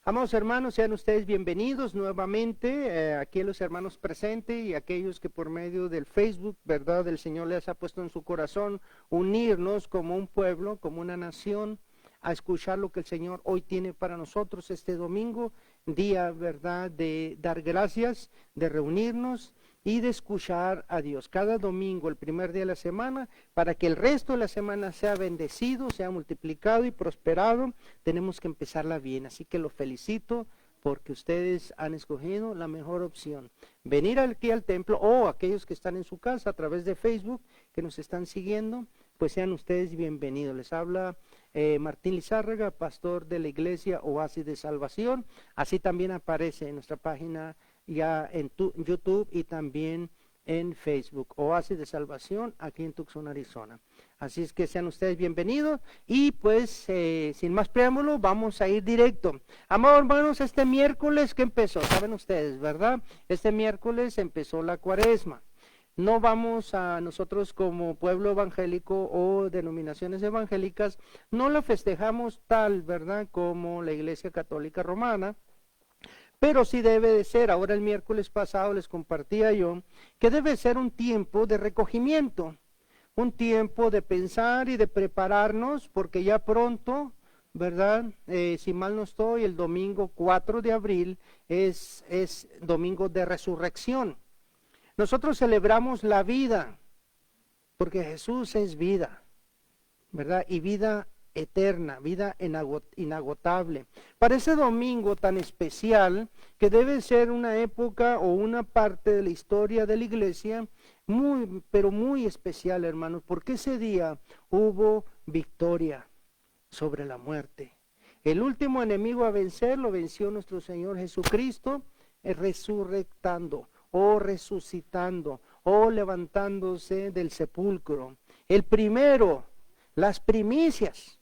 Amados hermanos, sean ustedes bienvenidos nuevamente, aquí los hermanos presentes y aquellos que por medio del Facebook, verdad, el Señor les ha puesto en su corazón unirnos como un pueblo, como una nación, a escuchar lo que el Señor hoy tiene para nosotros este domingo, día, verdad, de dar gracias, de reunirnos y de escuchar a Dios. Cada domingo, el primer día de la semana, para que el resto de la semana sea bendecido, sea multiplicado y prosperado, tenemos que empezarla bien. Así que los felicito porque ustedes han escogido la mejor opción. Venir aquí al templo, o aquellos que están en su casa a través de Facebook, que nos están siguiendo, pues sean ustedes bienvenidos. Les habla Martín Lizárraga, pastor de la iglesia Oasis de Salvación. Así también aparece en nuestra página ya en YouTube y también en Facebook, Oasis de Salvación, aquí en Tucson, Arizona. Así es que sean ustedes bienvenidos y pues sin más preámbulo vamos a ir directo. Amados hermanos, este miércoles que empezó, saben ustedes, ¿verdad? Este miércoles empezó la Cuaresma. No vamos a nosotros como pueblo evangélico o denominaciones evangélicas, no la festejamos tal, ¿verdad? Como la Iglesia Católica Romana. Pero sí debe de ser, ahora el miércoles pasado les compartía yo, que debe ser un tiempo de recogimiento, un tiempo de pensar y de prepararnos, porque ya pronto, ¿verdad? Si mal no estoy, el domingo 4 de abril es domingo de resurrección. Nosotros celebramos la vida, porque Jesús es vida, ¿verdad? Y vida eterna, vida inagotable. Para ese domingo tan especial, que debe ser una época o una parte de la historia de la iglesia, muy, pero muy especial, hermanos, porque ese día hubo victoria sobre la muerte. El último enemigo a vencer lo venció nuestro Señor Jesucristo, resurrectando, o resucitando, o levantándose del sepulcro. El primero, las primicias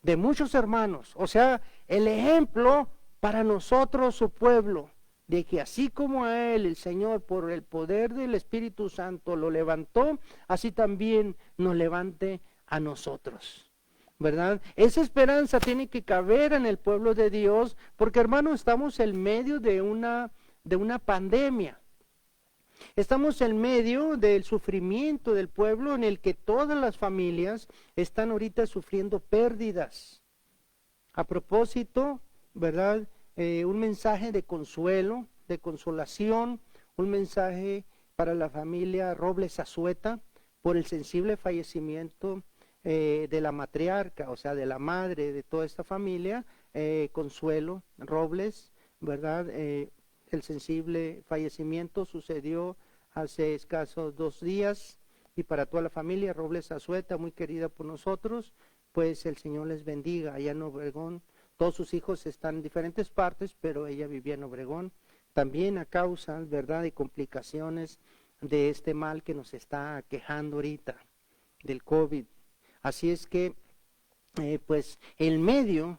de muchos hermanos, o sea, el ejemplo para nosotros, su pueblo, de que así como a él el Señor por el poder del Espíritu Santo lo levantó, así también nos levante a nosotros, ¿verdad? Esa esperanza tiene que caber en el pueblo de Dios, porque hermanos, estamos en medio de una pandemia. Estamos en medio del sufrimiento del pueblo en el que todas las familias están ahorita sufriendo pérdidas. A propósito, ¿verdad? Un mensaje de consuelo, de consolación, un mensaje para la familia Robles Azueta por el sensible fallecimiento de la matriarca, o sea, de la madre de toda esta familia, Consuelo Robles, ¿verdad? El sensible fallecimiento sucedió hace escasos 2 días y para toda la familia Robles Azueta, muy querida por nosotros, pues el Señor les bendiga. Allá en Obregón, todos sus hijos están en diferentes partes, pero ella vivía en Obregón, también a causa, ¿verdad?, de complicaciones de este mal que nos está aquejando ahorita, del COVID. Así es que, pues, en medio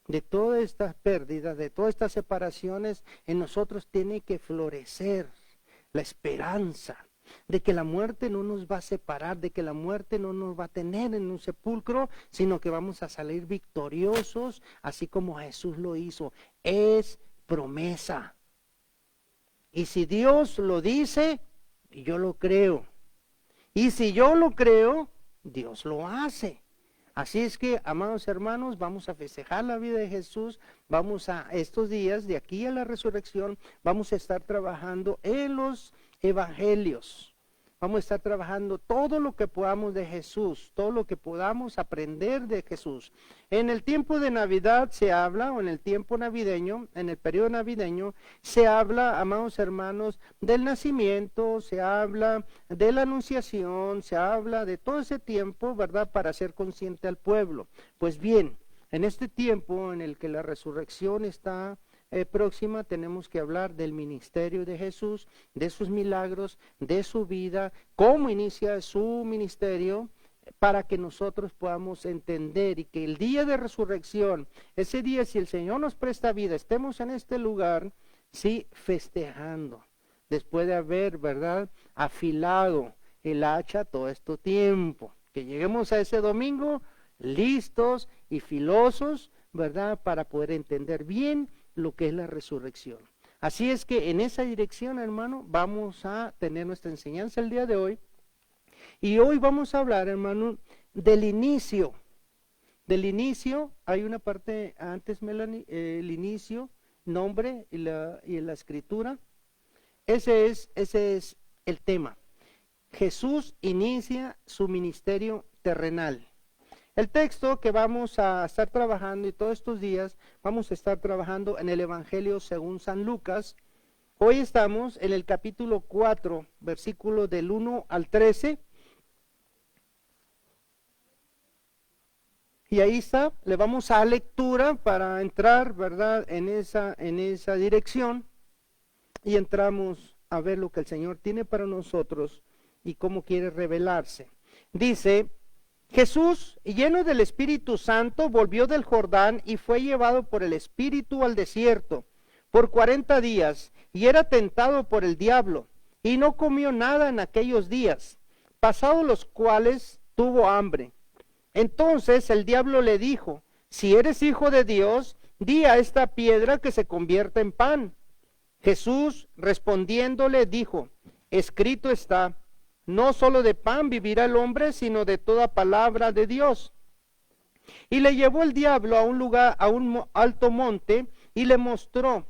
de todas estas pérdidas, de todas estas separaciones, en nosotros tiene que florecer la esperanza de que la muerte no nos va a separar, de que la muerte no nos va a tener en un sepulcro, sino que vamos a salir victoriosos, así como Jesús lo hizo. Es promesa. Y si Dios lo dice, yo lo creo. Y si yo lo creo, Dios lo hace. Así es que, amados hermanos, vamos a festejar la vida de Jesús, vamos a estos días, de aquí a la resurrección, vamos a estar trabajando en los evangelios, vamos a estar trabajando todo lo que podamos de Jesús, todo lo que podamos aprender de Jesús. En el tiempo de Navidad se habla, o en el tiempo navideño, en el periodo navideño, se habla, amados hermanos, del nacimiento, se habla de la anunciación, se habla de todo ese tiempo, ¿verdad?, para hacer consciente al pueblo. Pues bien, en este tiempo en el que la resurrección está próxima, tenemos que hablar del ministerio de Jesús, de sus milagros, de su vida, cómo inicia su ministerio, para que nosotros podamos entender y que el día de resurrección, ese día, si el Señor nos presta vida, estemos en este lugar, sí, festejando, después de haber, ¿verdad?, afilado el hacha todo este tiempo, que lleguemos a ese domingo listos y filosos ¿verdad? Para poder entender bien lo que es la resurrección. Así es que en esa dirección, hermano, vamos a tener nuestra enseñanza el día de hoy. Y hoy vamos a hablar, hermano, del inicio. Del inicio, hay una parte antes, Melanie, el inicio, nombre y la escritura. Ese es el tema. Jesús inicia su ministerio terrenal. El texto que vamos a estar trabajando y todos estos días vamos a estar trabajando en el Evangelio según San Lucas. Hoy estamos en el capítulo 4, versículo del 1 al 13. Y ahí está, le vamos a lectura para entrar, ¿verdad?, en esa dirección. Y entramos a ver lo que el Señor tiene para nosotros y cómo quiere revelarse. Dice: Jesús, lleno del Espíritu Santo, volvió del Jordán y fue llevado por el Espíritu al desierto por 40 días, y era tentado por el diablo, y no comió nada en aquellos días, pasados los cuales tuvo hambre. Entonces el diablo le dijo: si eres hijo de Dios, di a esta piedra que se convierta en pan. Jesús respondiéndole dijo: escrito está, no solo de pan vivirá el hombre, sino de toda palabra de Dios. Y le llevó el diablo a un lugar, a un alto monte, y le mostró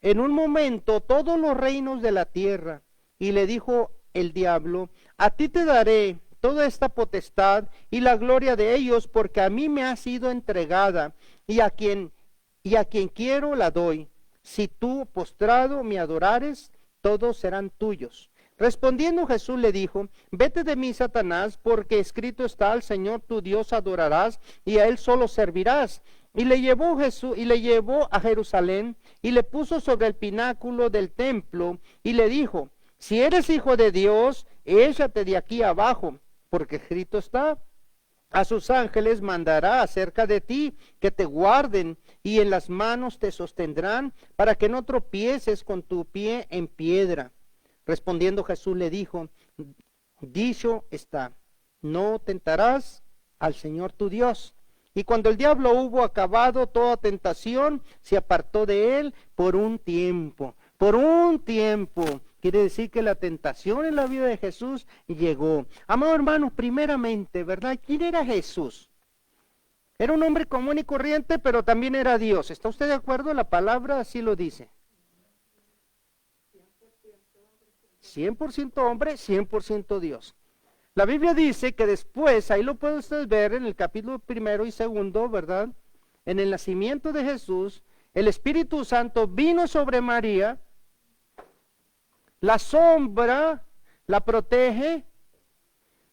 en un momento todos los reinos de la tierra. Y le dijo el diablo: a ti te daré toda esta potestad y la gloria de ellos, porque a mí me ha sido entregada, y a quien quiero la doy. Si tú, postrado, me adorares, todos serán tuyos. Respondiendo Jesús le dijo: vete de mí, Satanás, porque escrito está, al Señor tu Dios adorarás y a él solo servirás. Y le llevó a Jerusalén y le puso sobre el pináculo del templo y le dijo: si eres hijo de Dios, échate de aquí abajo, porque escrito está: a sus ángeles mandará acerca de ti que te guarden, y en las manos te sostendrán para que no tropieces con tu pie en piedra. Respondiendo Jesús le dijo: dicho está, no tentarás al Señor tu Dios. Y cuando el diablo hubo acabado toda tentación, se apartó de él por un tiempo. Por un tiempo. Quiere decir que la tentación en la vida de Jesús llegó. Amado hermano, primeramente, ¿verdad? ¿Quién era Jesús? Era un hombre común y corriente, pero también era Dios. ¿Está usted de acuerdo? La palabra así lo dice. 100% hombre, 100% Dios. La Biblia dice que después, ahí lo puede usted ver en el capítulo 1 y 2, ¿verdad? En el nacimiento de Jesús, el Espíritu Santo vino sobre María, la sombra la protege,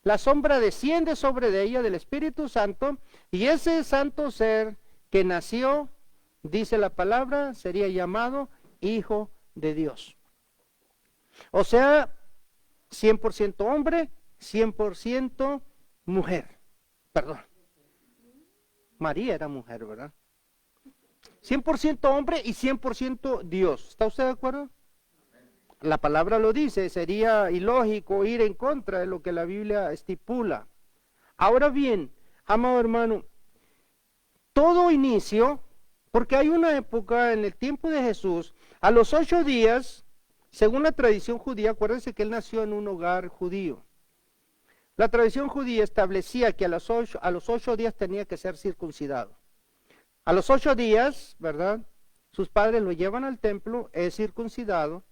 la sombra desciende sobre ella del Espíritu Santo, y ese santo ser que nació, dice la palabra, sería llamado Hijo de Dios. O sea, 100% hombre, 100% mujer. Perdón. María era mujer, ¿verdad? 100% hombre y 100% Dios. ¿Está usted de acuerdo? La palabra lo dice, sería ilógico ir en contra de lo que la Biblia estipula. Ahora bien, amado hermano, todo inicio, porque hay una época en el tiempo de Jesús, a los 8 días, según la tradición judía, acuérdense que él nació en un hogar judío. La tradición judía establecía que a los 8 días tenía que ser circuncidado. A los 8 días, ¿verdad? Sus padres lo llevan al templo, es circuncidado.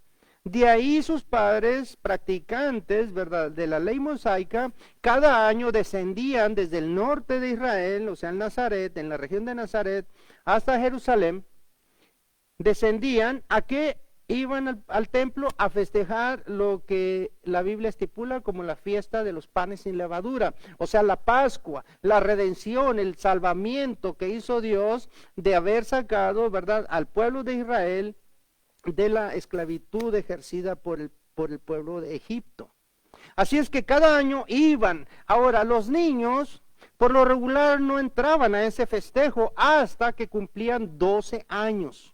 De ahí sus padres, practicantes, ¿verdad?, de la ley mosaica, cada año descendían desde el norte de Israel, o sea, en Nazaret, en la región de Nazaret, hasta Jerusalén. Descendían a que iban al templo a festejar lo que la Biblia estipula como la fiesta de los panes sin levadura, o sea, la Pascua, la redención, el salvamiento que hizo Dios de haber sacado, ¿verdad?, al pueblo de Israel de la esclavitud ejercida por el pueblo de Egipto. Así es que cada año iban. Ahora, los niños por lo regular no entraban a ese festejo hasta que cumplían 12 años.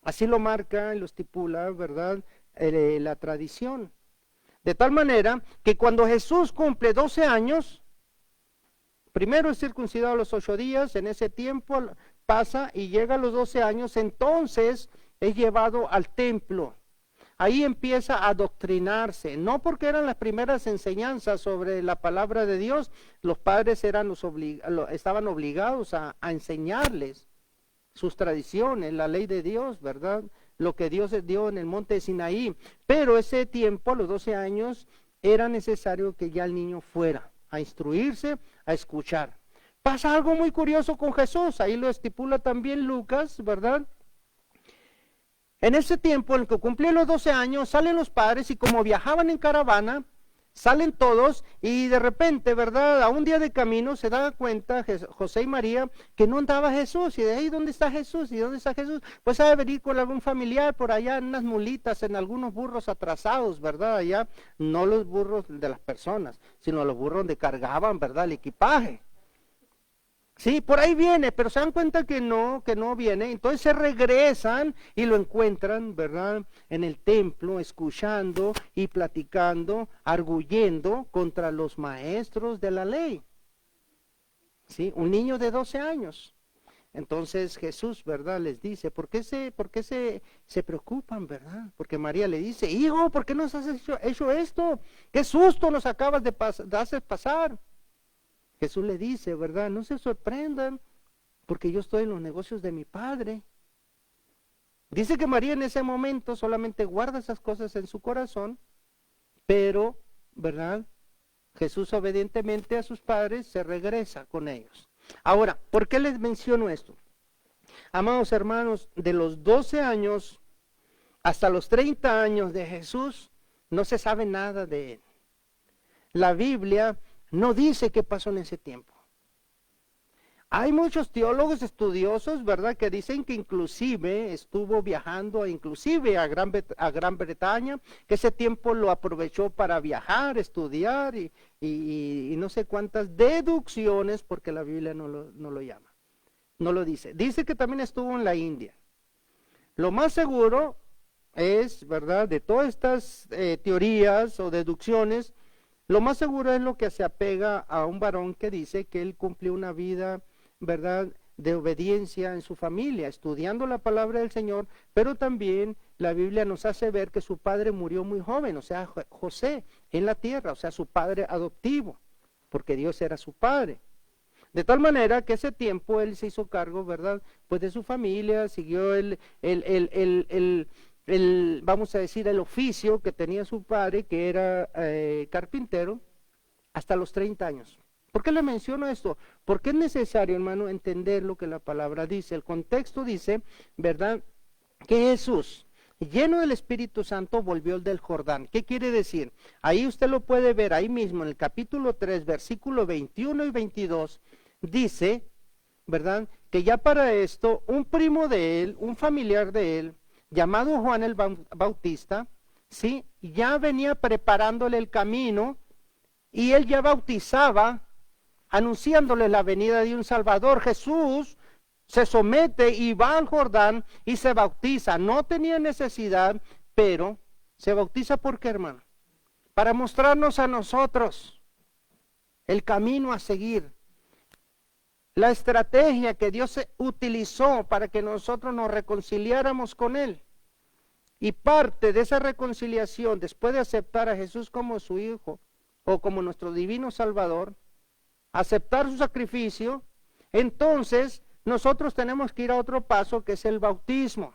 Así lo marca y lo estipula, ¿verdad?, la tradición. De tal manera que cuando Jesús cumple 12 años, primero es circuncidado a los 8 días, en ese tiempo pasa y llega a los 12 años, entonces es llevado al templo. Ahí empieza a adoctrinarse, no porque eran las primeras enseñanzas sobre la palabra de Dios, los padres eran estaban obligados a enseñarles sus tradiciones, la ley de Dios, ¿verdad? Lo que Dios les dio en el monte de Sinaí. Pero ese tiempo, a los 12 años, era necesario que ya el niño fuera a instruirse, a escuchar. Pasa algo muy curioso con Jesús, ahí lo estipula también Lucas, ¿verdad? En ese tiempo, en el que cumplió los 12 años, salen los padres y como viajaban en caravana, salen todos y de repente, ¿verdad? A un día de camino se da cuenta José y María que no andaba Jesús. Y de ahí, ¿dónde está Jesús? ¿Y dónde está Jesús? Pues ha de venir con algún familiar por allá en unas mulitas, en algunos burros atrasados, ¿verdad? Allá, no los burros de las personas, sino los burros donde cargaban, ¿verdad? El equipaje. Sí, por ahí viene, pero se dan cuenta que no viene. Entonces se regresan y lo encuentran, ¿verdad? En el templo, escuchando y platicando, arguyendo contra los maestros de la ley. Sí, un niño de 12 años. Entonces Jesús, ¿verdad? Les dice, ¿por qué se preocupan, verdad? Porque María le dice, hijo, ¿por qué nos has hecho esto? ¿Qué susto nos acabas de hacer pasar? Jesús le dice, ¿verdad? No se sorprendan, porque yo estoy en los negocios de mi Padre. Dice que María en ese momento solamente guarda esas cosas en su corazón, pero, ¿verdad? Jesús obedientemente a sus padres se regresa con ellos. Ahora, ¿por qué les menciono esto? Amados hermanos, de los 12 años hasta los 30 años de Jesús, no se sabe nada de él. La Biblia no dice qué pasó en ese tiempo. Hay muchos teólogos estudiosos, ¿verdad?, que dicen que inclusive estuvo viajando inclusive a Gran Bretaña, que ese tiempo lo aprovechó para viajar, estudiar y no sé cuántas deducciones, porque la Biblia no lo llama, no lo dice. Dice que también estuvo en la India. Lo más seguro es, ¿verdad?, de todas estas teorías o deducciones, lo más seguro es lo que se apega a un varón que dice que él cumplió una vida, ¿verdad?, de obediencia en su familia, estudiando la palabra del Señor, pero también la Biblia nos hace ver que su padre murió muy joven, o sea, José, en la tierra, o sea, su padre adoptivo, porque Dios era su padre. De tal manera que ese tiempo él se hizo cargo, ¿verdad?, pues de su familia, siguió vamos a decir, el oficio que tenía su padre, que era carpintero, hasta los 30 años. ¿Por qué le menciono esto? Porque es necesario, hermano, entender lo que la palabra dice. El contexto dice, ¿verdad?, que Jesús, lleno del Espíritu Santo, volvió del Jordán. ¿Qué quiere decir? Ahí usted lo puede ver, ahí mismo, en el capítulo 3, versículo 21 y 22, dice, ¿verdad?, que ya para esto, un primo de él, un familiar de él, llamado Juan el Bautista, ¿sí?, ya venía preparándole el camino y él ya bautizaba, anunciándole la venida de un Salvador. Jesús se somete y va al Jordán y se bautiza. No tenía necesidad, pero se bautiza ¿por qué, hermano? Para mostrarnos a nosotros el camino a seguir. La estrategia que Dios utilizó para que nosotros nos reconciliáramos con Él. Y parte de esa reconciliación, después de aceptar a Jesús como su Hijo o como nuestro divino Salvador, aceptar su sacrificio, entonces nosotros tenemos que ir a otro paso, que es el bautismo.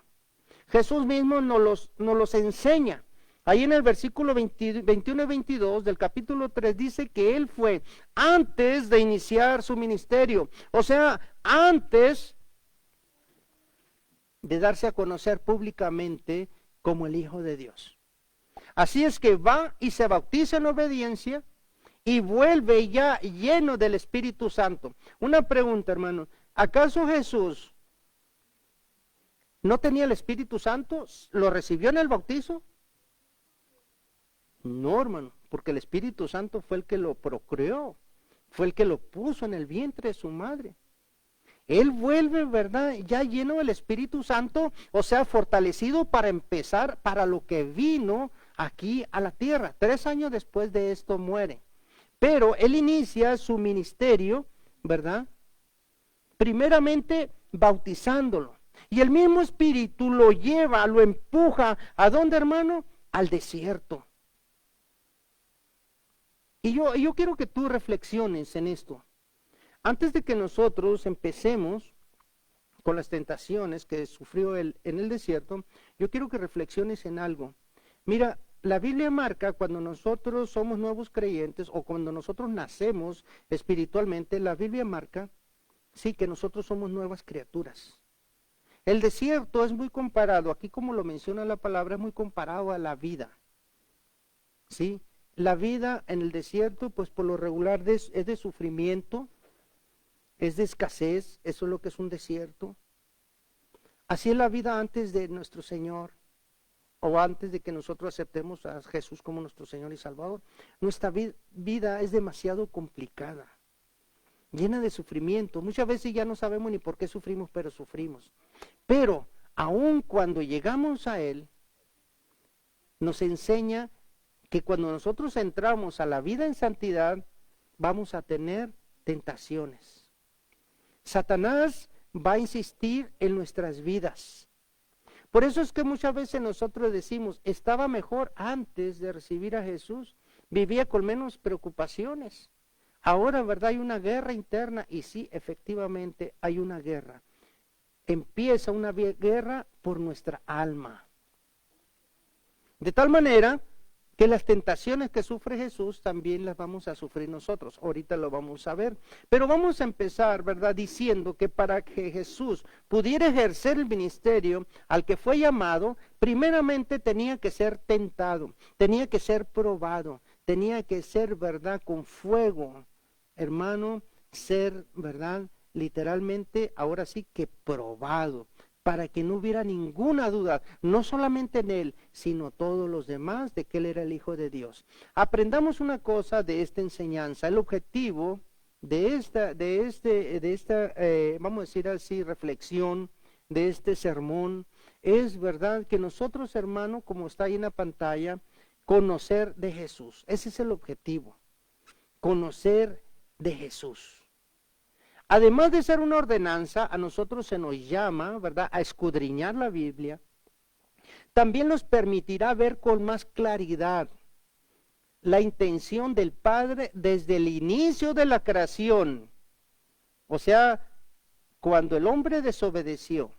Jesús mismo nos los enseña. Ahí en el versículo 21 y 22 del capítulo 3 dice que Él fue antes de iniciar su ministerio, o sea, antes de darse a conocer públicamente como el Hijo de Dios. Así es que va y se bautiza en obediencia y vuelve ya lleno del Espíritu Santo. Una pregunta, hermano, ¿acaso Jesús no tenía el Espíritu Santo? ¿Lo recibió en el bautizo? No, hermano, porque el Espíritu Santo fue el que lo procreó, fue el que lo puso en el vientre de su madre. Él vuelve, ¿verdad?, ya lleno del Espíritu Santo, o sea, fortalecido para empezar, para lo que vino aquí a la tierra. 3 años después de esto muere. Pero él inicia su ministerio, ¿verdad?, primeramente bautizándolo. Y el mismo Espíritu lo lleva, lo empuja, ¿a dónde, hermano? Al desierto. Y yo quiero que tú reflexiones en esto. Antes de que nosotros empecemos con las tentaciones que sufrió él en el desierto, yo quiero que reflexiones en algo. Mira, la Biblia marca cuando nosotros somos nuevos creyentes o cuando nosotros nacemos espiritualmente, la Biblia marca, sí, que nosotros somos nuevas criaturas. El desierto es muy comparado, aquí como lo menciona la palabra, es muy comparado a la vida. ¿Sí? La vida en el desierto, pues por lo regular es de sufrimiento, es de escasez, eso es lo que es un desierto. Así es la vida antes de nuestro Señor, o antes de que nosotros aceptemos a Jesús como nuestro Señor y Salvador. Nuestra vida es demasiado complicada, llena de sufrimiento. Muchas veces ya no sabemos ni por qué sufrimos, pero sufrimos. Pero aun cuando llegamos a Él, nos enseña que cuando nosotros entramos a la vida en santidad, vamos a tener tentaciones. Satanás va a insistir en nuestras vidas. Por eso es que muchas veces nosotros decimos, estaba mejor antes de recibir a Jesús, vivía con menos preocupaciones. Ahora, ¿verdad? Hay una guerra interna, y sí, efectivamente hay una guerra. Empieza una guerra por nuestra alma. De tal manera que las tentaciones que sufre Jesús también las vamos a sufrir nosotros. Ahorita lo vamos a ver. Pero vamos a empezar, ¿verdad? Diciendo que para que Jesús pudiera ejercer el ministerio al que fue llamado, primeramente tenía que ser tentado, tenía que ser probado, tenía que ser, ¿verdad? Con fuego, hermano, ser, ¿verdad? Literalmente, ahora sí que probado, para que no hubiera ninguna duda, no solamente en él, sino todos los demás, de que él era el Hijo de Dios. Aprendamos una cosa de esta enseñanza. El objetivo de esta, vamos a decir así, reflexión, de este sermón, es verdad que nosotros, hermano, como está ahí en la pantalla, conocer de Jesús. Ese es el objetivo, conocer de Jesús. Además de ser una ordenanza, a nosotros se nos llama, ¿verdad?, a escudriñar la Biblia. También nos permitirá ver con más claridad la intención del Padre desde el inicio de la creación. O sea, cuando el hombre desobedeció,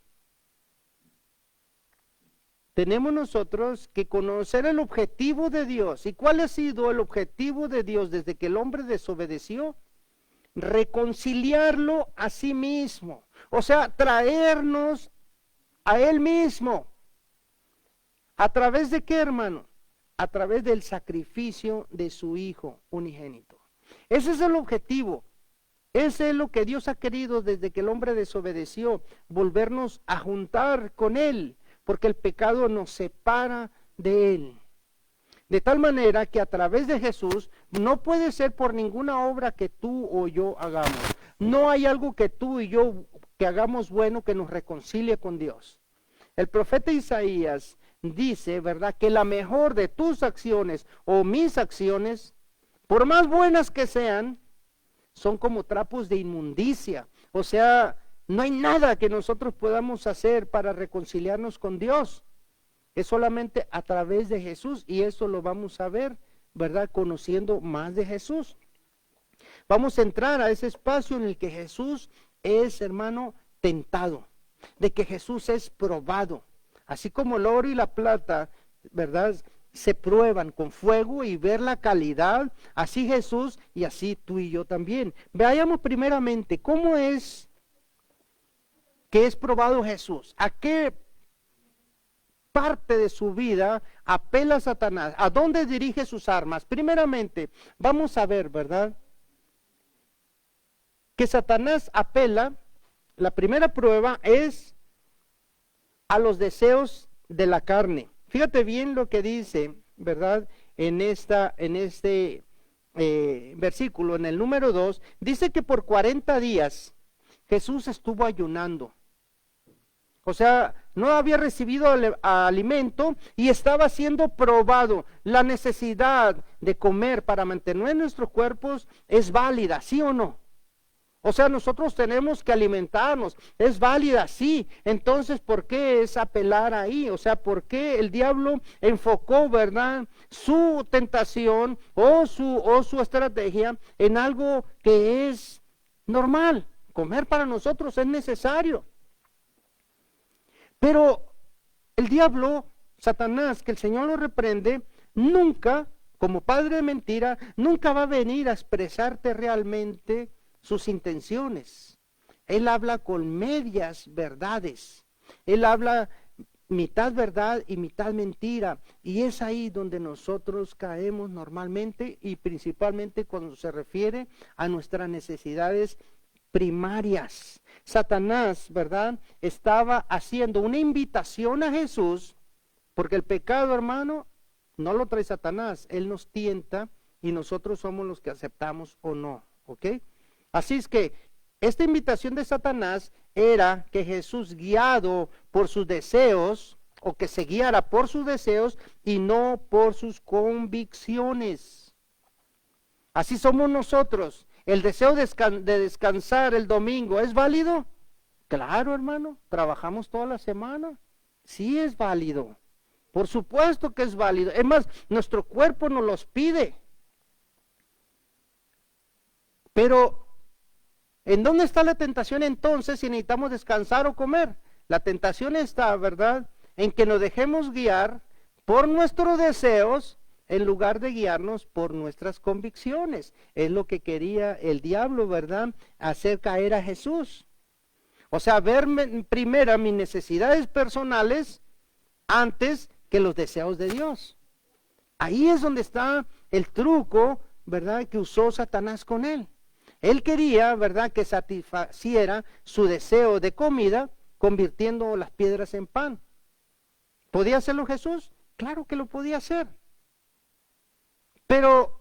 tenemos nosotros que conocer el objetivo de Dios. ¿Y cuál ha sido el objetivo de Dios desde que el hombre desobedeció? Reconciliarlo a sí mismo, o sea, traernos a él mismo. ¿A través de qué, hermano? A través del sacrificio de su Hijo unigénito. Ese es el objetivo. Ese es lo que Dios ha querido desde que el hombre desobedeció, volvernos a juntar con él, porque el pecado nos separa de él. De tal manera que a través de Jesús no puede ser por ninguna obra que tú o yo hagamos. No hay algo que tú y yo que hagamos bueno que nos reconcilie con Dios. El profeta Isaías dice, ¿verdad?, que la mejor de tus acciones o mis acciones, por más buenas que sean, son como trapos de inmundicia. O sea, no hay nada que nosotros podamos hacer para reconciliarnos con Dios. Es solamente a través de Jesús, y eso lo vamos a ver, ¿verdad?, conociendo más de Jesús. Vamos a entrar a ese espacio en el que Jesús es, hermano, tentado, de que Jesús es probado. Así como el oro y la plata, ¿verdad?, se prueban con fuego y ver la calidad, así Jesús y así tú y yo también. Veamos primeramente cómo es que es probado Jesús. ¿A qué parte de su vida apela a Satanás? ¿A dónde dirige sus armas? Primeramente, vamos a ver, ¿verdad?, que Satanás apela, la primera prueba es a los deseos de la carne. Fíjate bien lo que dice, ¿verdad?, en este versículo, en el número 2, dice que por 40 días Jesús estuvo ayunando. O sea, no había recibido alimento y estaba siendo probado. La necesidad de comer para mantener nuestros cuerpos es válida, ¿sí o no? O sea, nosotros tenemos que alimentarnos. Es válida, sí. Entonces, ¿por qué es apelar ahí? O sea, ¿por qué el diablo enfocó, verdad, su tentación o su estrategia en algo que es normal? Comer para nosotros es necesario. Pero el diablo, Satanás, que el Señor lo reprende, nunca, como padre de mentira, nunca va a venir a expresarte realmente sus intenciones. Él habla con medias verdades. Él habla mitad verdad y mitad mentira. Y es ahí donde nosotros caemos normalmente y principalmente cuando se refiere a nuestras necesidades primarias. Satanás, ¿verdad? Estaba haciendo una invitación a Jesús, porque el pecado, hermano, no lo trae Satanás. Él nos tienta y nosotros somos los que aceptamos o no, ¿ok? Así es que esta invitación de Satanás era que Jesús, guiado por sus deseos, o que se guiara por sus deseos y no por sus convicciones. Así somos nosotros. ¿El deseo de descansar el domingo es válido? Claro, hermano, trabajamos toda la semana. Sí es válido. Por supuesto que es válido. Es más, nuestro cuerpo nos los pide. Pero, ¿en dónde está la tentación entonces si necesitamos descansar o comer? La tentación está, ¿verdad?, en que nos dejemos guiar por nuestros deseos en lugar de guiarnos por nuestras convicciones. Es lo que quería el diablo, ¿verdad?, hacer caer a Jesús. O sea, ver primero mis necesidades personales antes que los deseos de Dios. Ahí es donde está el truco, ¿verdad?, que usó Satanás con él. Él quería, ¿verdad?, que satisfaciera su deseo de comida convirtiendo las piedras en pan. ¿Podía hacerlo Jesús? Claro que lo podía hacer. Pero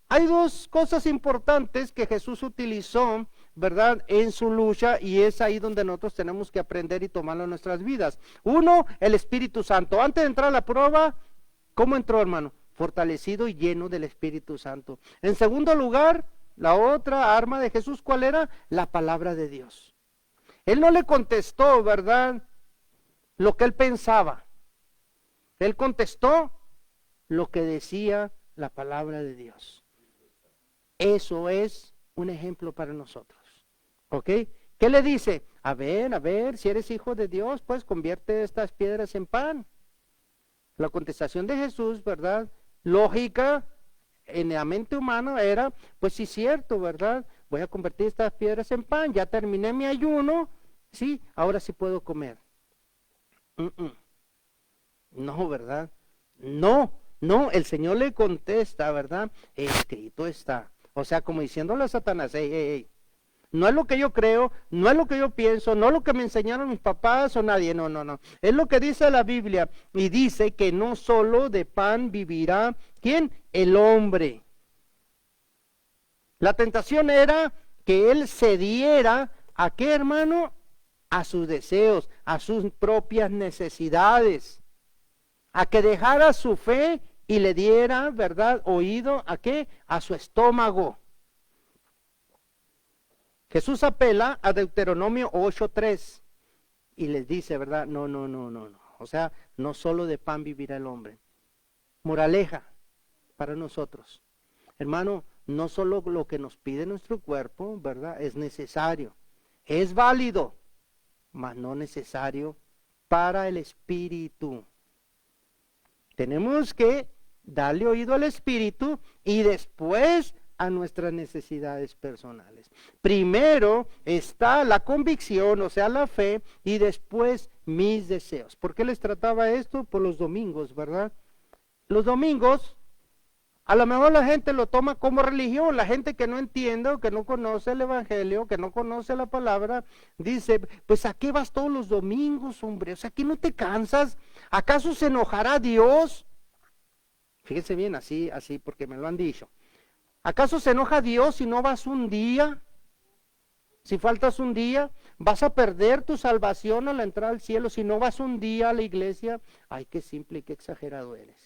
hay dos cosas importantes que Jesús utilizó, ¿verdad?, en su lucha, y es ahí donde nosotros tenemos que aprender y tomarlo en nuestras vidas. Uno, el Espíritu Santo. Antes de entrar a la prueba, ¿cómo entró, hermano? Fortalecido y lleno del Espíritu Santo. En segundo lugar, la otra arma de Jesús, ¿cuál era? La palabra de Dios. Él no le contestó, ¿verdad?, lo que él pensaba. Él contestó lo que decía la palabra de Dios. Eso es un ejemplo para nosotros. ¿Ok? ¿Qué le dice? A ver, si eres hijo de Dios, pues convierte estas piedras en pan. La contestación de Jesús, ¿verdad?, lógica, en la mente humana era, pues sí, cierto, ¿verdad? Voy a convertir estas piedras en pan, ya terminé mi ayuno, sí, ahora sí puedo comer. No, ¿verdad? No, el Señor le contesta, ¿verdad? Escrito está. O sea, como diciéndole a Satanás, hey, no es lo que yo creo, no es lo que yo pienso, no es lo que me enseñaron mis papás o nadie, no. Es lo que dice la Biblia, y dice que no solo de pan vivirá, ¿quién? El hombre. La tentación era que él cediera, ¿a qué, hermano? A sus deseos, a sus propias necesidades. A que dejara su fe y le diera, ¿verdad?, oído, ¿a qué? A su estómago. Jesús apela a Deuteronomio 8:3 y les dice, ¿verdad? No. O sea, no solo de pan vivirá el hombre. Moraleja para nosotros. Hermano, no solo lo que nos pide nuestro cuerpo, ¿verdad?, es necesario. Es válido, mas no necesario para el espíritu. Tenemos que darle oído al Espíritu y después a nuestras necesidades personales. Primero está la convicción, o sea, la fe, y después mis deseos. ¿Por qué les trataba esto? Por los domingos, ¿verdad? Los domingos, a lo mejor la gente lo toma como religión, la gente que no entiende o que no conoce el Evangelio, que no conoce la palabra, dice, pues ¿a qué vas todos los domingos, hombre? O sea, ¿que no te cansas? ¿Acaso se enojará Dios? Fíjense bien, así, porque me lo han dicho. ¿Acaso se enoja Dios si no vas un día? Si faltas un día, ¿vas a perder tu salvación a la entrada al cielo si no vas un día a la iglesia? Ay, qué simple y qué exagerado eres.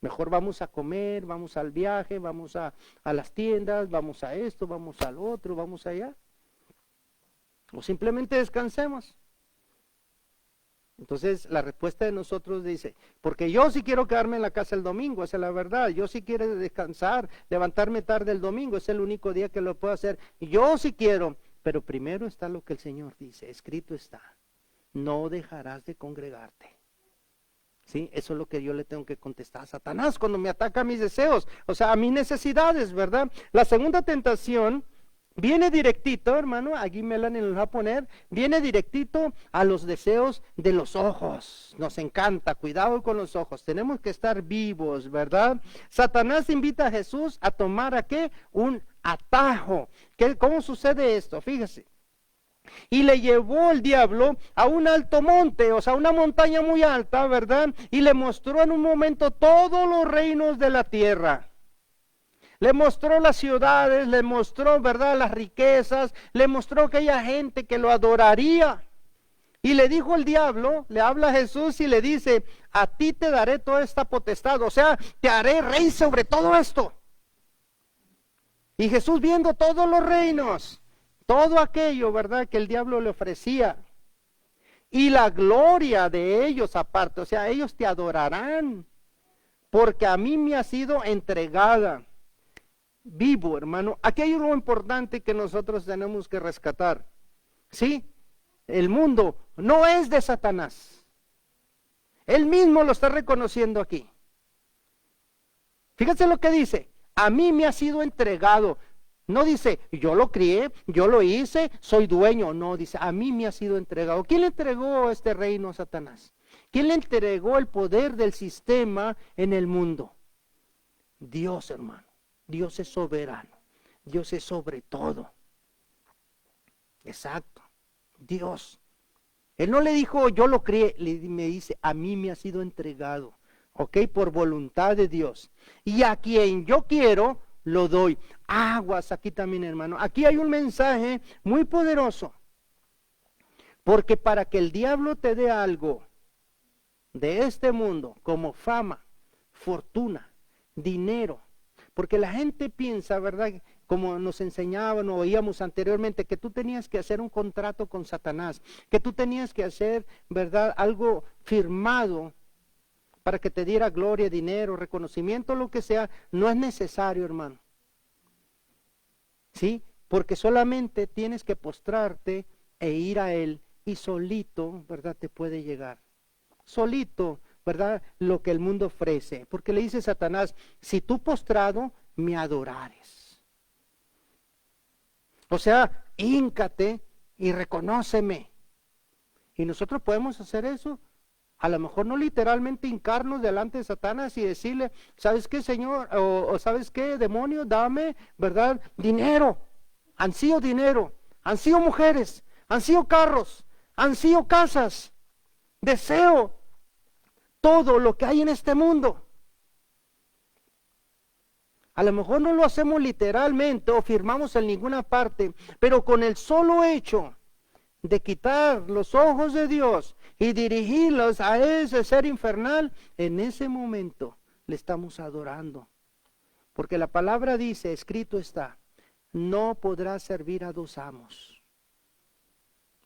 Mejor vamos a comer, vamos al viaje, vamos a las tiendas, vamos a esto, vamos al otro, vamos allá. O simplemente descansemos. Entonces la respuesta de nosotros dice, porque yo sí quiero quedarme en la casa el domingo, esa es la verdad. Yo sí quiero descansar, levantarme tarde el domingo, es el único día que lo puedo hacer. Yo sí quiero, pero primero está lo que el Señor dice, escrito está, no dejarás de congregarte. ¿Sí? Eso es lo que yo le tengo que contestar a Satanás cuando me ataca a mis deseos, o sea, a mis necesidades, ¿verdad? La segunda tentación viene directito, hermano, aquí Melanie nos va a poner, viene directito a los deseos de los ojos. Nos encanta, cuidado con los ojos, tenemos que estar vivos, ¿verdad? Satanás invita a Jesús a tomar ¿a qué? Un atajo. ¿Cómo sucede esto? Fíjese. Y le llevó el diablo a un alto monte, o sea, una montaña muy alta, ¿verdad? Y le mostró en un momento todos los reinos de la tierra. Le mostró las ciudades, le mostró, ¿verdad?, las riquezas, le mostró aquella gente que lo adoraría. Y le dijo el diablo, le habla a Jesús y le dice, a ti te daré toda esta potestad, o sea, te haré rey sobre todo esto. Y Jesús viendo todos los reinos, todo aquello, ¿verdad?, que el diablo le ofrecía, y la gloria de ellos aparte, o sea, ellos te adorarán, porque a mí me ha sido entregada. Vivo, hermano. Aquí hay algo importante que nosotros tenemos que rescatar. ¿Sí? El mundo no es de Satanás. Él mismo lo está reconociendo aquí. Fíjense lo que dice. A mí me ha sido entregado. No dice, yo lo crié, yo lo hice, soy dueño. No, dice, a mí me ha sido entregado. ¿Quién le entregó este reino a Satanás? ¿Quién le entregó el poder del sistema en el mundo? Dios, hermano. Dios es soberano, Dios es sobre todo. Exacto, Dios. Él no le dijo, yo lo crié, me dice, a mí me ha sido entregado, ¿ok? Por voluntad de Dios. Y a quien yo quiero, lo doy. Aguas aquí también, hermano. Aquí hay un mensaje muy poderoso. Porque para que el diablo te dé algo de este mundo, como fama, fortuna, dinero, porque la gente piensa, ¿verdad?, como nos enseñaban o oíamos anteriormente, que tú tenías que hacer un contrato con Satanás, que tú tenías que hacer, ¿verdad?, algo firmado para que te diera gloria, dinero, reconocimiento, lo que sea. No es necesario, hermano. ¿Sí? Porque solamente tienes que postrarte e ir a Él, y solito, ¿verdad?, te puede llegar. Solito, ¿verdad?, lo que el mundo ofrece. Porque le dice Satanás, si tú postrado me adorares. O sea, híncate y reconóceme. Y nosotros podemos hacer eso. A lo mejor no literalmente hincarnos delante de Satanás y decirle, ¿sabes qué, Señor? O ¿sabes qué, demonio? Dame, ¿verdad?, dinero. Ansío dinero, ansío mujeres, ansío carros, ansío casas. Deseo todo lo que hay en este mundo. A lo mejor no lo hacemos literalmente o firmamos en ninguna parte, pero con el solo hecho de quitar los ojos de Dios y dirigirlos a ese ser infernal, en ese momento le estamos adorando. Porque la palabra dice, escrito está, no podrás servir a dos amos.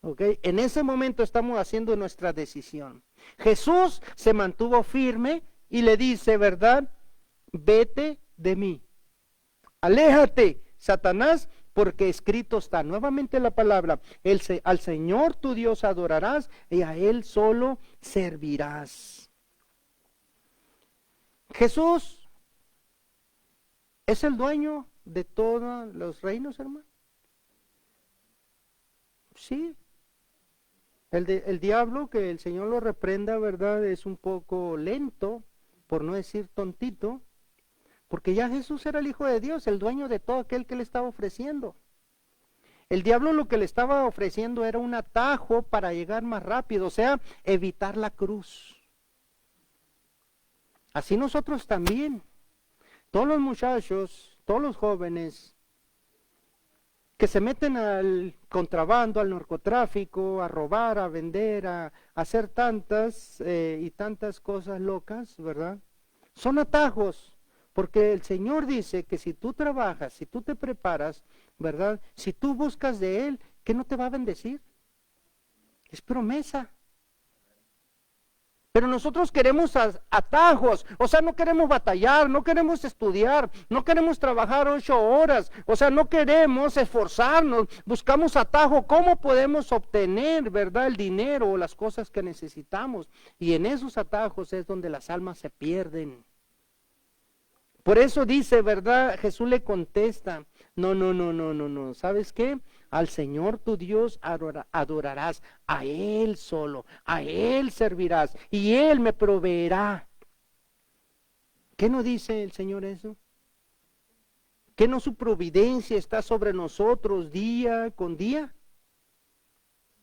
¿Ok? En ese momento estamos haciendo nuestra decisión. Jesús se mantuvo firme y le dice, ¿verdad?, vete de mí. Aléjate, Satanás, porque escrito está. Nuevamente la palabra, al Señor tu Dios adorarás y a Él solo servirás. Jesús es el dueño de todos los reinos, hermano. Sí. El diablo, que el Señor lo reprenda, ¿verdad?, es un poco lento, por no decir tontito, porque ya Jesús era el Hijo de Dios, el dueño de todo aquel que le estaba ofreciendo. El diablo lo que le estaba ofreciendo era un atajo para llegar más rápido, o sea, evitar la cruz. Así nosotros también, todos los muchachos, todos los jóvenes que se meten al contrabando, al narcotráfico, a robar, a vender, a hacer tantas y tantas cosas locas, ¿verdad? Son atajos, porque el Señor dice que si tú trabajas, si tú te preparas, ¿verdad? Si tú buscas de Él, ¿qué no te va a bendecir? Es promesa. Pero nosotros queremos atajos, o sea, no queremos batallar, no queremos estudiar, no queremos trabajar 8 horas, o sea, no queremos esforzarnos, buscamos atajo, ¿cómo podemos obtener, verdad, el dinero o las cosas que necesitamos? Y en esos atajos es donde las almas se pierden. Por eso dice, ¿verdad? Jesús le contesta, no, ¿sabes qué? Al Señor tu Dios adorarás, a Él solo, a Él servirás y Él me proveerá. ¿Qué no dice el Señor eso? ¿Que no su providencia está sobre nosotros día con día?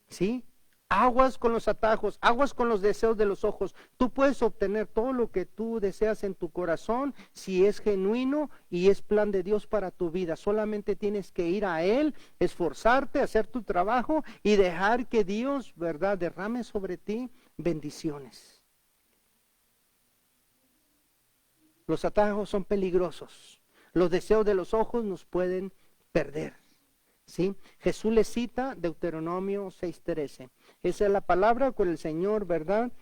¿Sí? Aguas con los atajos, aguas con los deseos de los ojos. Tú puedes obtener todo lo que tú deseas en tu corazón si es genuino y es plan de Dios para tu vida. Solamente tienes que ir a Él, esforzarte, hacer tu trabajo y dejar que Dios, ¿verdad?, derrame sobre ti bendiciones. Los atajos son peligrosos. Los deseos de los ojos nos pueden perder. ¿Sí? Jesús le cita Deuteronomio 6:13. Esa es la palabra con el Señor, ¿verdad?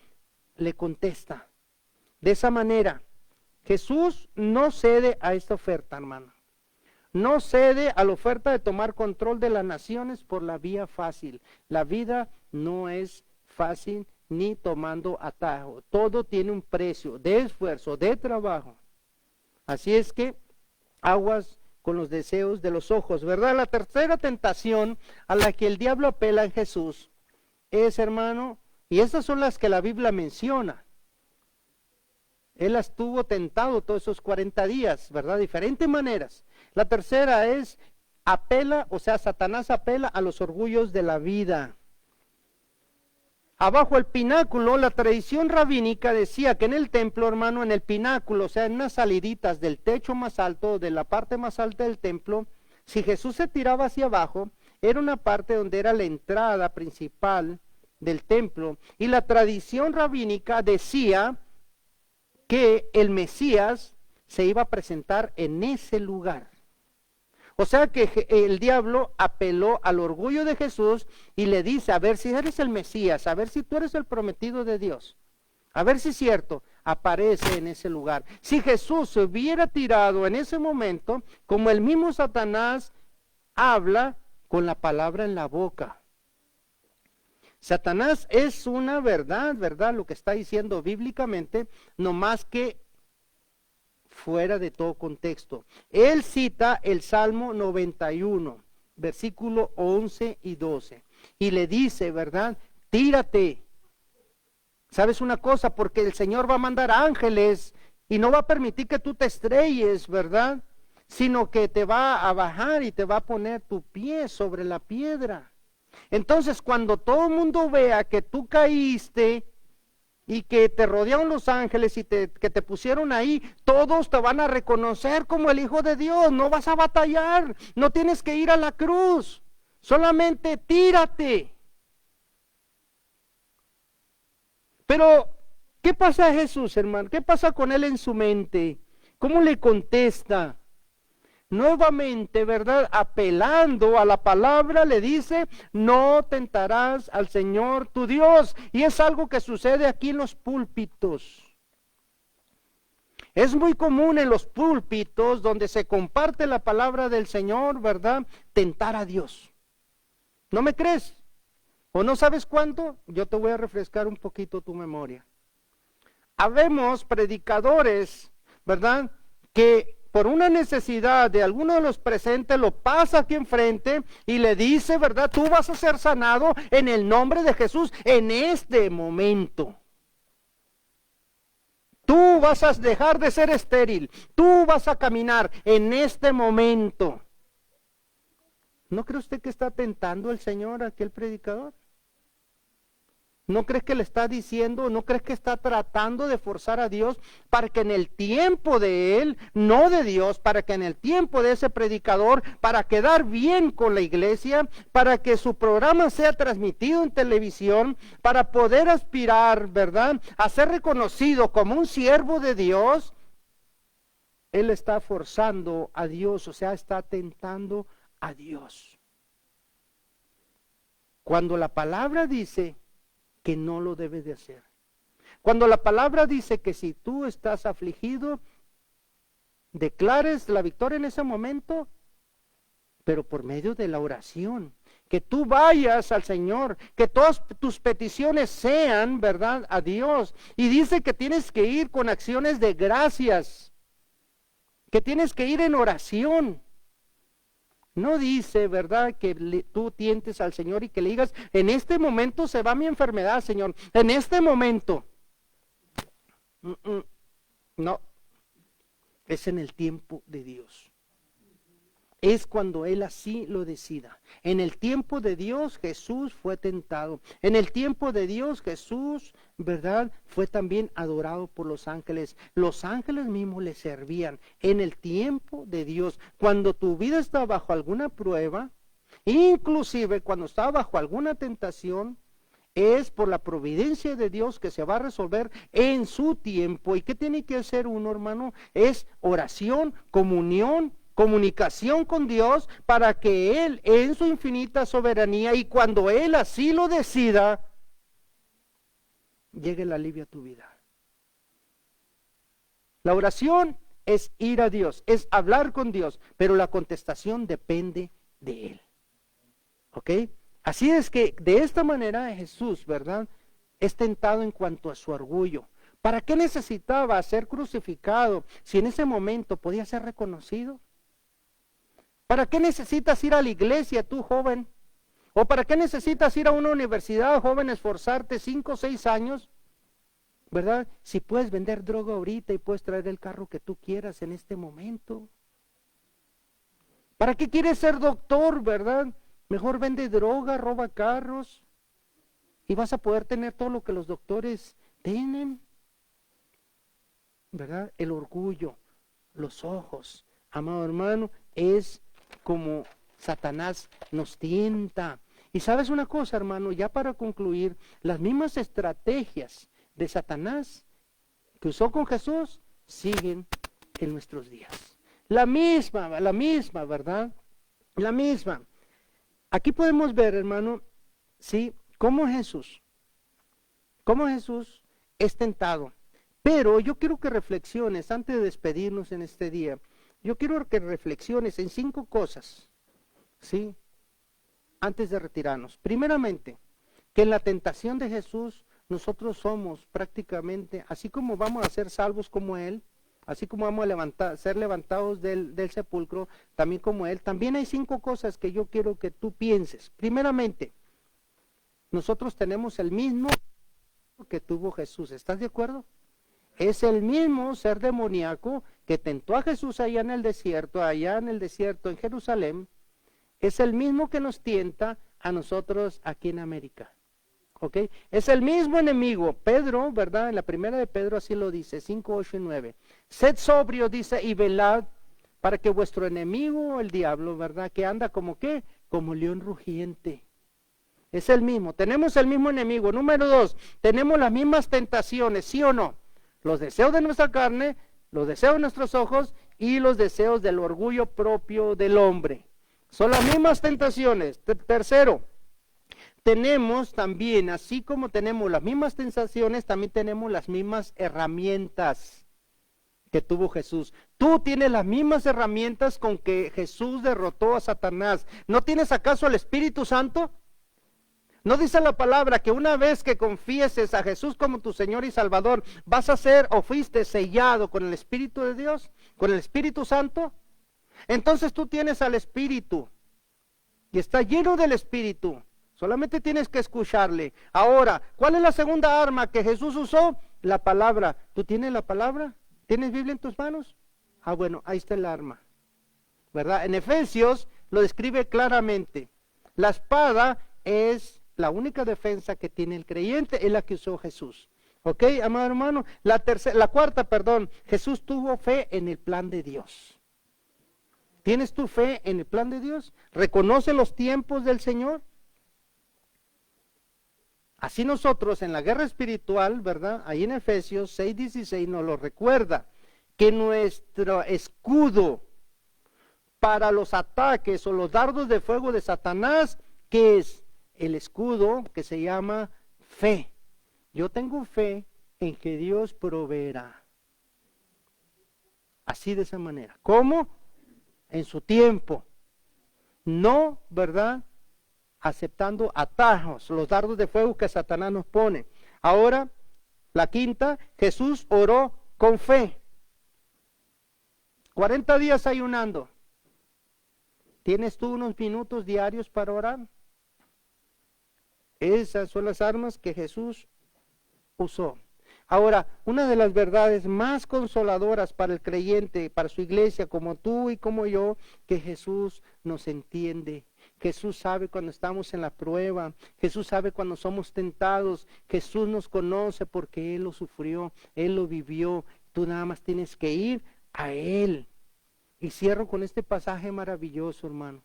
Le contesta. De esa manera, Jesús no cede a esta oferta, hermano. No cede a la oferta de tomar control de las naciones por la vía fácil. La vida no es fácil ni tomando atajo. Todo tiene un precio de esfuerzo, de trabajo. Así es que aguas con los deseos de los ojos, ¿verdad? La tercera tentación a la que el diablo apela en Jesús es, hermano, y estas son las que la Biblia menciona. Él las tuvo tentado todos esos 40 días, ¿verdad? Diferentes maneras. La tercera es apela, o sea, Satanás apela a los orgullos de la vida. Abajo el pináculo, la tradición rabínica decía que en el templo, hermano, en el pináculo, o sea, en unas saliditas del techo más alto, de la parte más alta del templo, si Jesús se tiraba hacia abajo, era una parte donde era la entrada principal del templo. Y la tradición rabínica decía que el Mesías se iba a presentar en ese lugar. O sea que el diablo apeló al orgullo de Jesús y le dice, a ver si eres el Mesías, a ver si tú eres el prometido de Dios, a ver si es cierto, aparece en ese lugar. Si Jesús se hubiera tirado en ese momento, como el mismo Satanás habla con la palabra en la boca. Satanás es una verdad, lo que está diciendo bíblicamente, no más que fuera de todo contexto. Él cita el Salmo 91, versículo 11 y 12, y le dice, ¿verdad? Tírate. ¿Sabes una cosa? Porque el Señor va a mandar ángeles y no va a permitir que tú te estrelles, ¿verdad? Sino que te va a bajar y te va a poner tu pie sobre la piedra. Entonces, cuando todo el mundo vea que tú caíste y que te rodearon los ángeles y que te pusieron ahí, todos te van a reconocer como el Hijo de Dios. No vas a batallar, no tienes que ir a la cruz, solamente tírate. Pero, ¿qué pasa a Jesús, hermano? ¿Qué pasa con él en su mente? ¿Cómo le contesta? Nuevamente, ¿verdad? Apelando a la palabra, le dice, no tentarás al Señor tu Dios. Y es algo que sucede aquí en los púlpitos. Es muy común en los púlpitos donde se comparte la palabra del Señor, ¿verdad? Tentar a Dios. ¿No me crees? ¿O no sabes cuánto? Yo te voy a refrescar un poquito tu memoria. Habemos predicadores, ¿verdad? Que por una necesidad de alguno de los presentes lo pasa aquí enfrente y le dice, ¿verdad? Tú vas a ser sanado en el nombre de Jesús en este momento. Tú vas a dejar de ser estéril. Tú vas a caminar en este momento. ¿No cree usted que está tentando al Señor aquel predicador? ¿No crees que le está diciendo, no crees que está tratando de forzar a Dios para que en el tiempo de él, no de Dios, para que en el tiempo de ese predicador, para quedar bien con la iglesia, para que su programa sea transmitido en televisión, para poder aspirar, ¿verdad?, a ser reconocido como un siervo de Dios? Él está forzando a Dios, o sea, está tentando a Dios. Cuando la palabra dice que no lo debes de hacer. Cuando la palabra dice que si tú estás afligido, declares la victoria en ese momento, pero por medio de la oración. Que tú vayas al Señor, que todas tus peticiones sean, ¿verdad?, a Dios. Y dice que tienes que ir con acciones de gracias, que tienes que ir en oración. No dice, ¿verdad?, que tú tientes al Señor y que le digas, en este momento se va mi enfermedad, Señor, en este momento. No, es en el tiempo de Dios. Es cuando Él así lo decida. En el tiempo de Dios Jesús fue tentado. En el tiempo de Dios Jesús, ¿verdad?, fue también adorado por los ángeles. Los ángeles mismos le servían. En el tiempo de Dios, cuando tu vida está bajo alguna prueba, inclusive cuando está bajo alguna tentación, es por la providencia de Dios que se va a resolver en su tiempo. ¿Y qué tiene que hacer uno, hermano? Es oración, comunicación con Dios, para que Él en su infinita soberanía y cuando Él así lo decida, llegue el alivio a tu vida. La oración es ir a Dios, es hablar con Dios, pero la contestación depende de Él. ¿Ok? Así es que de esta manera Jesús, ¿verdad?, es tentado en cuanto a su orgullo. ¿Para qué necesitaba ser crucificado si en ese momento podía ser reconocido? ¿Para qué necesitas ir a la iglesia, tú joven? ¿O para qué necesitas ir a una universidad, joven, esforzarte 5 o 6 años? ¿Verdad? Si puedes vender droga ahorita y puedes traer el carro que tú quieras en este momento. ¿Para qué quieres ser doctor, verdad? Mejor vende droga, roba carros y vas a poder tener todo lo que los doctores tienen. ¿Verdad? El orgullo, los ojos, amado hermano, es como Satanás nos tienta. Y sabes una cosa, hermano, ya para concluir, las mismas estrategias de Satanás que usó con Jesús siguen en nuestros días. La misma, ¿verdad? La misma. Aquí podemos ver, hermano, sí, cómo Jesús es tentado. Pero yo quiero que reflexiones, antes de despedirnos en este día, yo quiero que reflexiones en 5 cosas, ¿sí?, antes de retirarnos. Primeramente, que en la tentación de Jesús nosotros somos prácticamente, así como vamos a ser salvos como Él, así como vamos a ser levantados del sepulcro, también como Él, también hay 5 cosas que yo quiero que tú pienses. Primeramente, nosotros tenemos el mismo que tuvo Jesús, ¿estás de acuerdo? Es el mismo ser demoníaco que tentó a Jesús allá en el desierto en Jerusalén, es el mismo que nos tienta a nosotros aquí en América. ¿Ok? Es el mismo enemigo. Pedro, ¿verdad? En la primera de Pedro así lo dice, 5, 8 y 9. Sed sobrio, dice, y velad, para que vuestro enemigo, el diablo, ¿verdad?, que anda como ¿qué? Como león rugiente. Es el mismo. Tenemos el mismo enemigo. Número 2, tenemos las mismas tentaciones, ¿sí o no? Los deseos de nuestra carne, los deseos de nuestros ojos y los deseos del orgullo propio del hombre. Son las mismas tentaciones. Tercero, tenemos también, así como tenemos las mismas tentaciones, también tenemos las mismas herramientas que tuvo Jesús. Tú tienes las mismas herramientas con que Jesús derrotó a Satanás. ¿No tienes acaso el Espíritu Santo? ¿No dice la palabra que una vez que confieses a Jesús como tu Señor y Salvador, vas a ser o fuiste sellado con el Espíritu de Dios, con el Espíritu Santo? Entonces tú tienes al Espíritu y está lleno del Espíritu. Solamente tienes que escucharle. Ahora, ¿cuál es la segunda arma que Jesús usó? La palabra. ¿Tú tienes la palabra? ¿Tienes Biblia en tus manos? Ah, bueno, ahí está el arma, ¿verdad? En Efesios lo describe claramente. La espada es la única defensa que tiene el creyente es la que usó Jesús. ¿Ok, amado hermano? La cuarta, Jesús tuvo fe en el plan de Dios. ¿Tienes tu fe en el plan de Dios? ¿Reconoce los tiempos del Señor? Así nosotros en la guerra espiritual, ¿verdad? Ahí en Efesios 6:16 nos lo recuerda, que nuestro escudo para los ataques o los dardos de fuego de Satanás, que es el escudo que se llama fe. Yo tengo fe en que Dios proveerá. Así de esa manera. ¿Cómo? En su tiempo. No, ¿verdad? Aceptando atajos, los dardos de fuego que Satanás nos pone. Ahora, la quinta, Jesús oró con fe. 40 días ayunando. ¿Tienes tú unos minutos diarios para orar? Esas son las armas que Jesús usó. Ahora, una de las verdades más consoladoras para el creyente, para su iglesia, como tú y como yo, que Jesús nos entiende. Jesús sabe cuando estamos en la prueba. Jesús sabe cuando somos tentados. Jesús nos conoce porque Él lo sufrió, Él lo vivió. Tú nada más tienes que ir a Él. Y cierro con este pasaje maravilloso, hermano.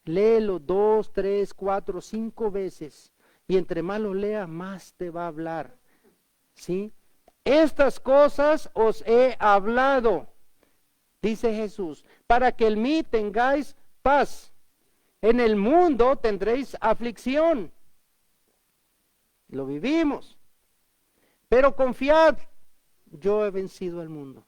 Léelo 2, 3, 4, 5 veces. Y entre más lo leas, más te va a hablar. ¿Sí? Estas cosas os he hablado, dice Jesús, para que en mí tengáis paz. En el mundo tendréis aflicción. Lo vivimos. Pero confiad, yo he vencido al mundo.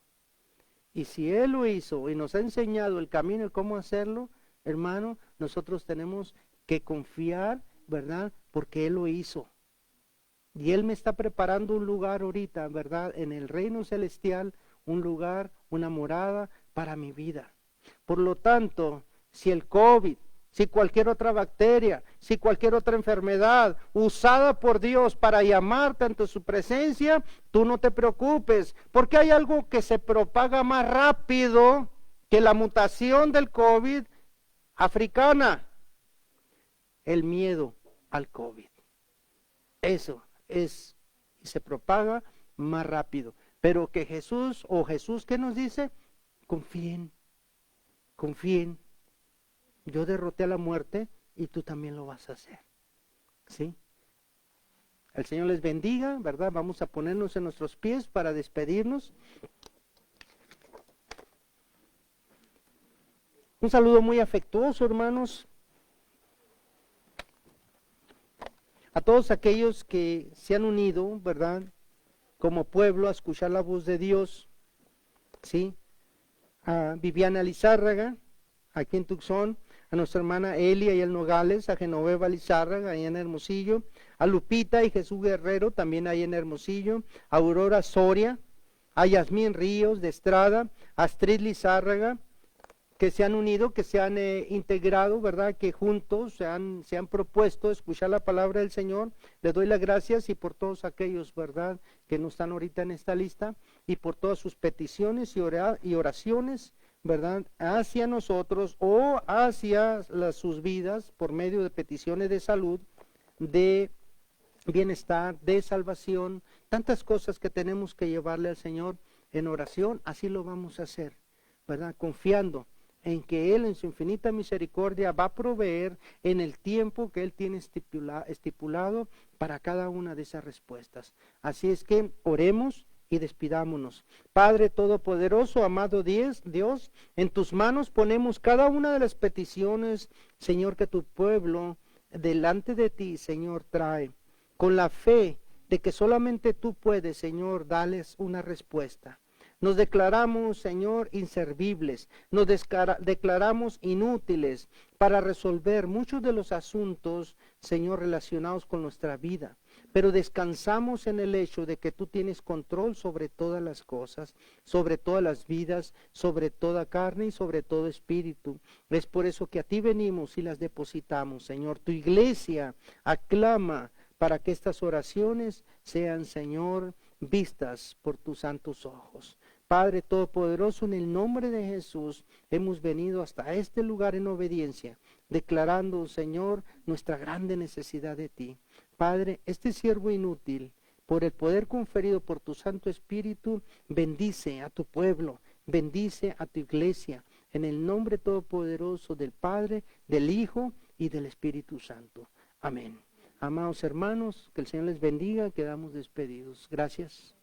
Y si Él lo hizo y nos ha enseñado el camino y cómo hacerlo, hermano, nosotros tenemos que confiar, ¿verdad? Porque Él lo hizo. Y Él me está preparando un lugar ahorita, ¿verdad? En el reino celestial, un lugar, una morada para mi vida. Por lo tanto, si el COVID, si cualquier otra bacteria, si cualquier otra enfermedad usada por Dios para llamarte ante su presencia, tú no te preocupes, porque hay algo que se propaga más rápido que la mutación del COVID africana: el miedo al COVID. Eso es, y se propaga más rápido. Pero que Jesús, o Jesús, ¿qué nos dice? Confíen, confíen. Yo derroté a la muerte y tú también lo vas a hacer. ¿Sí? El Señor les bendiga, ¿verdad? Vamos a ponernos en nuestros pies para despedirnos. Un saludo muy afectuoso, hermanos, a todos aquellos que se han unido, ¿verdad?, como pueblo a escuchar la voz de Dios. ¿Sí? A Viviana Lizárraga, aquí en Tucson, a nuestra hermana Elia y el Nogales, a Genoveva Lizárraga, ahí en Hermosillo, a Lupita y Jesús Guerrero, también ahí en Hermosillo, a Aurora Soria, a Yasmín Ríos de Estrada, a Astrid Lizárraga, que se han unido, que se han integrado, ¿verdad?, que juntos se han propuesto escuchar la palabra del Señor. Les doy las gracias, y por todos aquellos, ¿verdad?, que no están ahorita en esta lista, y por todas sus peticiones y oraciones, ¿verdad?, hacia nosotros o hacia sus vidas por medio de peticiones de salud, de bienestar, de salvación, tantas cosas que tenemos que llevarle al Señor en oración. Así lo vamos a hacer, ¿verdad?, confiando en que Él en su infinita misericordia va a proveer en el tiempo que Él tiene estipulado para cada una de esas respuestas. Así es que oremos y despidámonos. Padre Todopoderoso, amado Dios, en tus manos ponemos cada una de las peticiones, Señor, que tu pueblo delante de ti, Señor, trae, con la fe de que solamente tú puedes, Señor, darles una respuesta. Nos declaramos, Señor, inservibles, nos declaramos inútiles para resolver muchos de los asuntos, Señor, relacionados con nuestra vida. Pero descansamos en el hecho de que tú tienes control sobre todas las cosas, sobre todas las vidas, sobre toda carne y sobre todo espíritu. Es por eso que a ti venimos y las depositamos, Señor. Tu iglesia aclama para que estas oraciones sean, Señor, vistas por tus santos ojos. Padre Todopoderoso, en el nombre de Jesús, hemos venido hasta este lugar en obediencia, declarando, Señor, nuestra grande necesidad de ti. Padre, este siervo inútil, por el poder conferido por tu Santo Espíritu, bendice a tu pueblo, bendice a tu iglesia, en el nombre todopoderoso del Padre, del Hijo y del Espíritu Santo. Amén. Amados hermanos, que el Señor les bendiga, quedamos despedidos. Gracias.